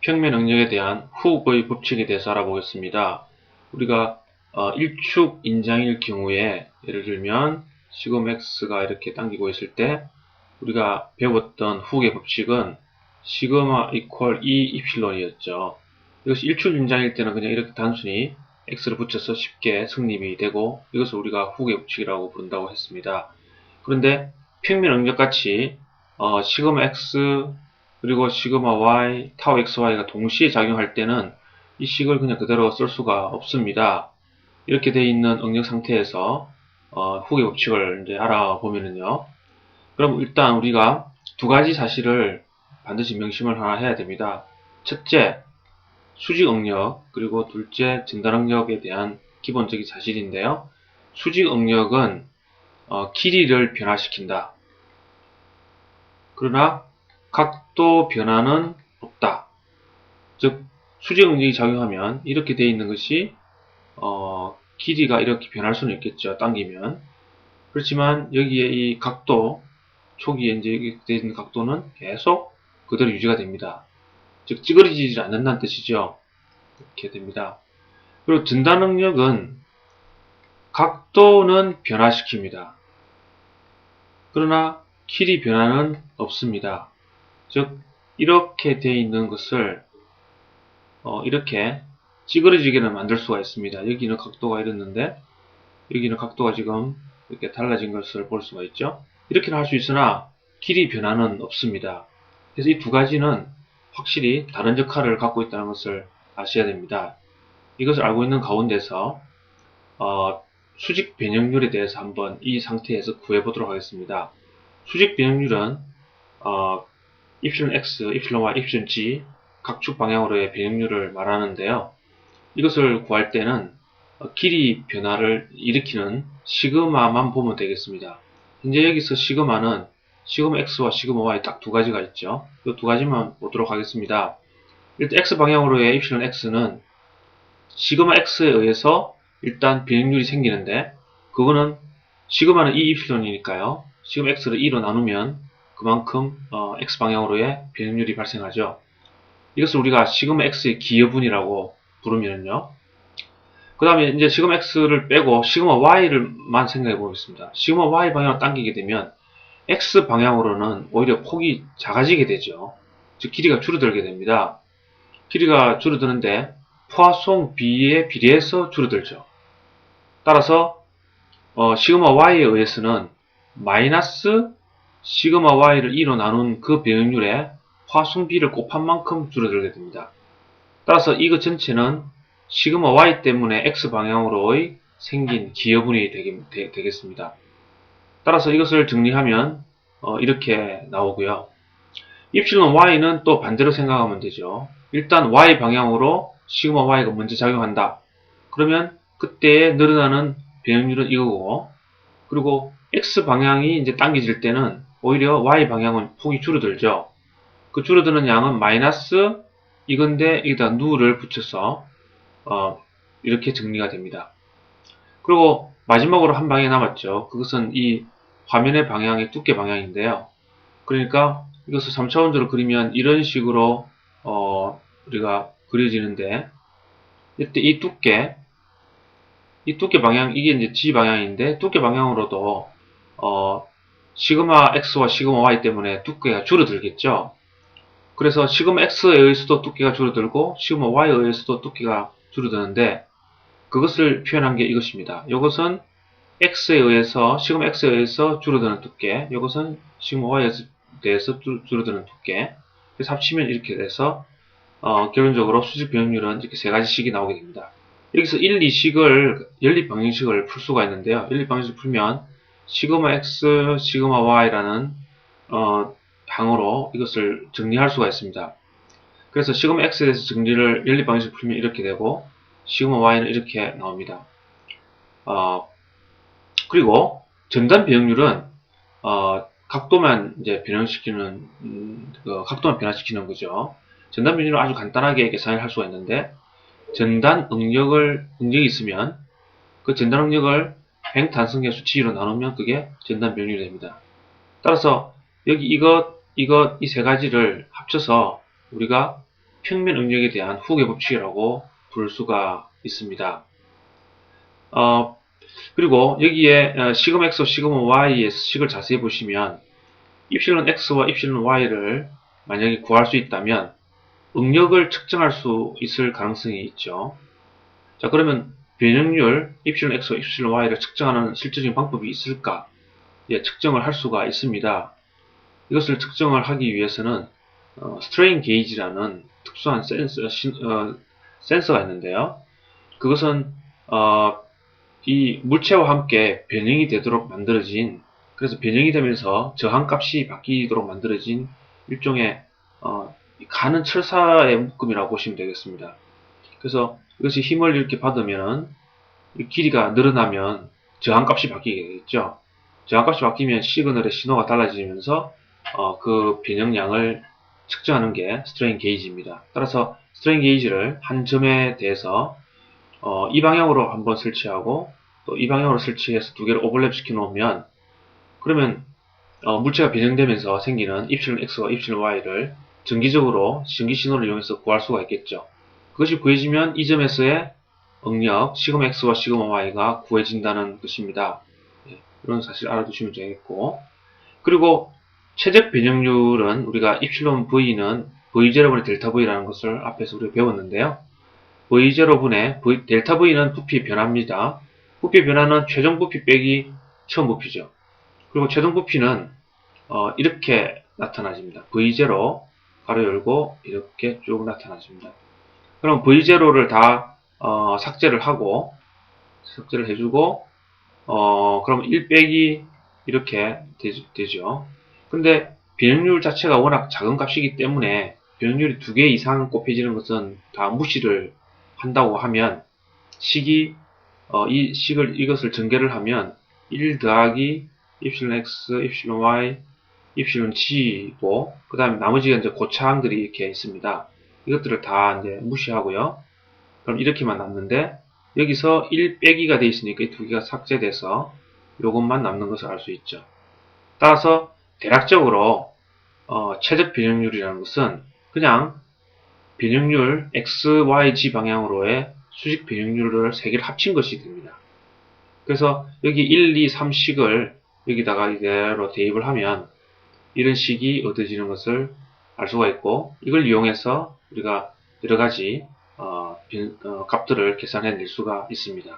평면 응력에 대한 훅의 법칙에 대해서 알아보겠습니다. 우리가 일축 인장일 경우에 예를 들면 시그마 x가 이렇게 당기고 있을 때 우리가 배웠던 훅의 법칙은 시그마 이퀄 2 입실론이었죠. 이것이 일축 인장일 때는 그냥 이렇게 단순히 x를 붙여서 쉽게 성립이 되고 이것을 우리가 훅의 법칙이라고 부른다고 했습니다. 그런데 평면 응력 같이 시그마 x 그리고 시그마 y, 타우 xy가 동시에 작용할 때는 이 식을 그냥 그대로 쓸 수가 없습니다. 이렇게 되어 있는 응력 상태에서 훅의 법칙을 이제 알아보면은요. 그럼 일단 우리가 두 가지 사실을 반드시 명심을 하나 해야 됩니다. 첫째, 수직 응력, 그리고 둘째, 전달 응력에 대한 기본적인 사실인데요. 수직 응력은 길이를 변화시킨다. 그러나 각도 변화는 없다. 즉 수직 응력이 작용하면 이렇게 되어 있는 것이 길이가 이렇게 변할 수는 있겠죠. 당기면. 그렇지만 여기에 이 각도, 초기에 이제 이렇게 되어 있는 각도는 계속 그대로 유지가 됩니다. 즉 찌그러지지 않는다는 뜻이죠. 이렇게 됩니다. 그리고 전달 응력은 각도는 변화시킵니다. 그러나 길이 변화는 없습니다. 즉 이렇게 되어 있는 것을 이렇게 찌그러지게는 만들 수가 있습니다. 여기는 각도가 이랬는데 여기는 각도가 지금 이렇게 달라진 것을 볼 수가 있죠. 이렇게는 할 수 있으나 길이 변화는 없습니다. 그래서 이 두 가지는 확실히 다른 역할을 갖고 있다는 것을 아셔야 됩니다. 이것을 알고 있는 가운데서 수직 변형률에 대해서 한번 이 상태에서 구해보도록 하겠습니다. 수직 변형률은 입실론 x, 입실론 y, 입실론 g 각축 방향으로의 변형률을 말하는데요. 이것을 구할 때는 길이 변화를 일으키는 시그마만 보면 되겠습니다. 현재 여기서 시그마는 시그마 x와 시그마 y 딱 두 가지가 있죠. 이 두 가지만 보도록 하겠습니다. 일단 x 방향으로의 입실론 x는 시그마 x에 의해서 일단 변형률이 생기는데 그거는 시그마는 2 입실론이니까요. 시그마 x를 2로 나누면 그만큼 x 방향으로의 변형률이 발생하죠. 이것을 우리가 시그마 x의 기여분이라고 부르면요. 그 다음에 이제 시그마 x를 빼고 시그마 y를만 생각해 보겠습니다. 시그마 y 방향으로 당기게 되면 x 방향으로는 오히려 폭이 작아지게 되죠. 즉 길이가 줄어들게 됩니다. 길이가 줄어드는데 포화송 B에 비례해서 줄어들죠. 따라서 시그마 y에 의해서는 마이너스 시그마 y를 2로 나눈 그 변형률에 포화송 B를 곱한 만큼 줄어들게 됩니다. 따라서 이것 전체는 시그마 y 때문에 x 방향으로의 생긴 기여분이 되겠습니다. 따라서 이것을 정리하면 이렇게 나오고요. 입실론 y는 또 반대로 생각하면 되죠. 일단 y 방향으로 시그마 y가 먼저 작용한다. 그러면 그때의 늘어나는 변형률은 이거고, 그리고 x 방향이 이제 당겨질 때는 오히려 y 방향은 폭이 줄어들죠. 그 줄어드는 양은 마이너스 이건데 여기다 누를 붙여서 이렇게 정리가 됩니다. 그리고 마지막으로 한 방향이 남았죠. 그것은 이 화면의 방향의 두께 방향인데요. 그러니까 이것을 3차원적으로 그리면 이런 식으로 우리가 그려지는데 이때 이 두께 방향 이게 이제 G 방향인데 두께 방향으로도 시그마 X와 시그마 Y 때문에 두께가 줄어들겠죠. 그래서 시그마 X에 의해서도 두께가 줄어들고 시그마 Y에 의해서도 두께가 줄어드는데 그것을 표현한 게 이것입니다. 이것은 X에 의해서 시그마 X에 의해서 줄어드는 두께, 이것은 시그마 Y에 대해서 줄어드는 두께. 그래서 합치면 이렇게 돼서 결론적으로 수직 변형률은 이렇게 세 가지씩이 나오게 됩니다. 여기서 1, 2식을 연립 방정식을 풀 수가 있는데요. 연립 방정식을 풀면 시그마 X, 시그마 Y라는 항으로 이것을 정리할 수가 있습니다. 그래서 시그마 X에 대해서 정리를 연립 방정식을 풀면 이렇게 되고 시그마 Y는 이렇게 나옵니다. 그리고 전단 변형률은 각도만 이제 변형시키는 각도만 변화시키는 거죠. 전단 변형률은 아주 간단하게 계산을 할 수가 있는데 전단 응력이 있으면 그 전단 응력을 횡단성계수 G로 나누면 그게 전단 변형률이 됩니다. 따라서 여기 이 세 가지를 합쳐서 우리가 평면 응력에 대한 후계 법칙이라고 부를 수가 있습니다. 그리고 여기에 시그마 X와 시그마 Y의 식을 자세히 보시면 입실론 X와 입실론 Y를 만약에 구할 수 있다면 응력을 측정할 수 있을 가능성이 있죠. 자, 그러면 변형률 입실론 X와 입실론 Y를 측정하는 실질적인 방법이 있을까? 예, 측정을 할 수가 있습니다. 이것을 측정을 하기 위해서는 스트레인 게이지라는 특수한 센서가 있는데요. 그것은 이 물체와 함께 변형이 되도록 만들어진, 그래서 변형이 되면서 저항값이 바뀌도록 만들어진 일종의 가는 철사의 묶음이라고 보시면 되겠습니다. 그래서 이것이 힘을 이렇게 받으면 길이가 늘어나면 저항값이 바뀌게 되겠죠. 저항값이 바뀌면 시그널의 신호가 달라지면서 그 변형량을 측정하는 게 스트레인 게이지입니다. 따라서 스트레인 게이지를 한 점에 대해서 이 방향으로 한번 설치하고 또 이 방향으로 설치해서 두 개를 오버랩 시켜 놓으면, 그러면 물체가 변형되면서 생기는 입실론 X와 입실론 Y를 정기적으로 전기 신호를 이용해서 구할 수가 있겠죠. 그것이 구해지면 이 점에서의 응력 시그마 X와 시그마 Y가 구해진다는 것입니다. 이런 사실 알아두시면 되겠고, 그리고 최적 변형률은 우리가 입실론 V는 V0분의 델타 V라는 것을 앞에서 우리가 배웠는데요. V0분의 델타 V는 부피의 변화입니다. 부피의 변화는 최종 부피 빼기 처음 부피죠. 그리고 최종 부피는 이렇게 나타나집니다. V0 가로 열고 이렇게 쭉 나타나집니다. 그럼 V0를 다 삭제를 해주고 그럼 1 빼기 이렇게 되죠. 근데 변형률 자체가 워낙 작은 값이기 때문에 변형률이 2개 이상 곱해지는 것은 다 무시를 한다고 하면 이것을 전개를 하면 1 더하기 입실론 X, 입실론 Y, 입실론 G고 그 다음에 나머지가 이제 고차항들이 이렇게 있습니다. 이것들을 다 이제 무시하고요. 그럼 이렇게만 남는데 여기서 1 빼기가 되어 있으니까 이 두 개가 삭제돼서 이것만 남는 것을 알 수 있죠. 따라서 대략적으로 최적 변형률이라는 것은 그냥 변형률 X, Y, G 방향으로의 수직 변형률을 3개를 합친 것이 됩니다. 그래서 여기 1, 2, 3식을 여기다가 이대로 대입을 하면 이런 식이 얻어지는 것을 알 수가 있고, 이걸 이용해서 우리가 여러 가지 값들을 계산해낼 수가 있습니다.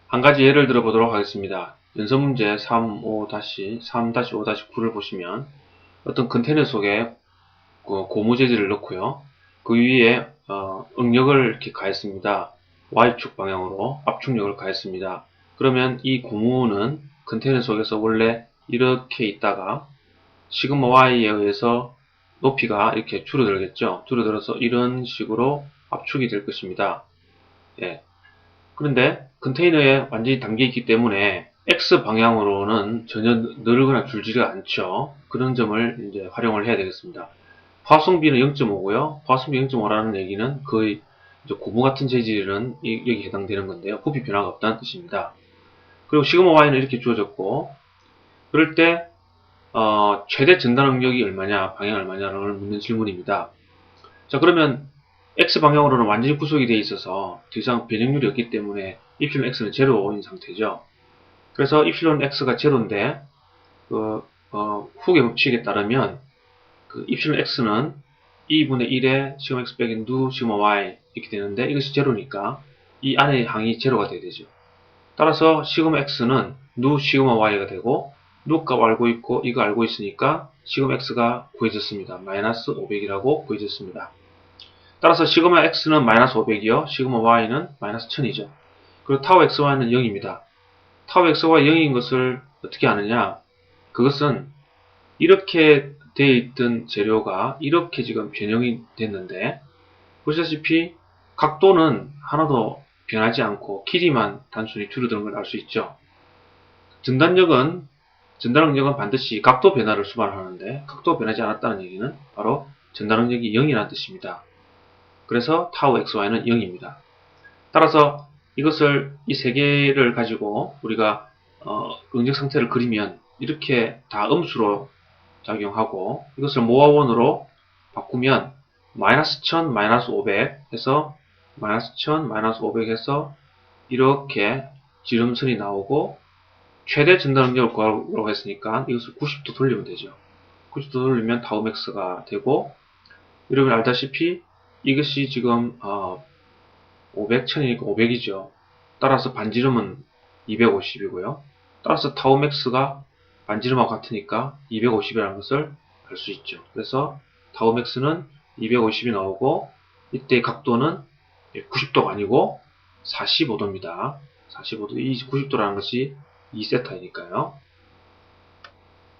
한 가지 예를 들어 보도록 하겠습니다. 연습문제 3-5-9를 보시면 어떤 컨테이너 속에 고무 재질을 넣고요. 그 위에 응력을 이렇게 가했습니다. Y축 방향으로 압축력을 가했습니다. 그러면 이 고무는 컨테이너 속에서 원래 이렇게 있다가 시그마 Y에 의해서 높이가 이렇게 줄어들겠죠. 줄어들어서 이런 식으로 압축이 될 것입니다. 예. 그런데 컨테이너에 완전히 담겨 있기 때문에 X 방향으로는 전혀 늘거나 줄지가 않죠. 그런 점을 이제 활용을 해야 되겠습니다. 화성비는 0.5고요. 화성비 0.5라는 얘기는 거의 이제 고무 같은 재질은 여기 해당되는 건데요. 부피 변화가 없다는 뜻입니다. 그리고 시그마 Y는 이렇게 주어졌고, 그럴 때 최대 전달 응력이 얼마냐, 방향 얼마냐를 묻는 질문입니다. 자, 그러면 X 방향으로는 완전히 구속이 되어 있어서 더 이상 변형률이 없기 때문에 입실론 X는 제로인 상태죠. 그래서 입실론 X가 제로인데 후계 법칙에 따르면 입실론 X는 2분의 1에 시그마 X 빼기 누 시그마 Y 이렇게 되는데, 이것이 제로니까 이 안의 항이 제로가 돼야 되죠. 따라서 시그마 X는 누 시그마 Y가 되고, 누 값 알고 있고 이거 알고 있으니까 시그마 X가 구해졌습니다. 마이너스 500이라고 구해졌습니다. 따라서 시그마 X는 마이너스 500이요. 시그마 Y는 마이너스 1000이죠. 그리고 타우 XY는 0입니다. 타우 XY가 0인 것을 어떻게 아느냐? 그것은 이렇게 되어 있던 재료가 이렇게 지금 변형이 됐는데, 보시다시피 각도는 하나도 변하지 않고 길이만 단순히 줄어드는 걸 알 수 있죠. 전달 응력은 반드시 각도 변화를 수반하는데, 각도가 변하지 않았다는 얘기는 바로 전달 응력이 0이라는 뜻입니다. 그래서 타우 XY는 0입니다. 따라서 이것을 이 세 개를 가지고 우리가 응력 상태를 그리면 이렇게 다 음수로 작용하고, 이것을 모아원으로 바꾸면 마이너스 1000, 마이너스 500 해서 마이너스 1000, 마이너스 500 해서 이렇게 지름선이 나오고 최대 전달 능력을 구하라고 했으니까 이것을 90도 돌리면 되죠. 90도 돌리면 타우 맥스가 되고, 여러분 알다시피 이것이 지금 500, 1000이니까 500이죠. 따라서 반지름은 250이고요. 따라서 타우 맥스가 반지름하고 같으니까 250이라는 것을 알 수 있죠. 그래서 타우 맥스는 250이 나오고, 이때 각도는 90도가 아니고 45도입니다. 45도, 이 90도라는 것이 2세타이니까요.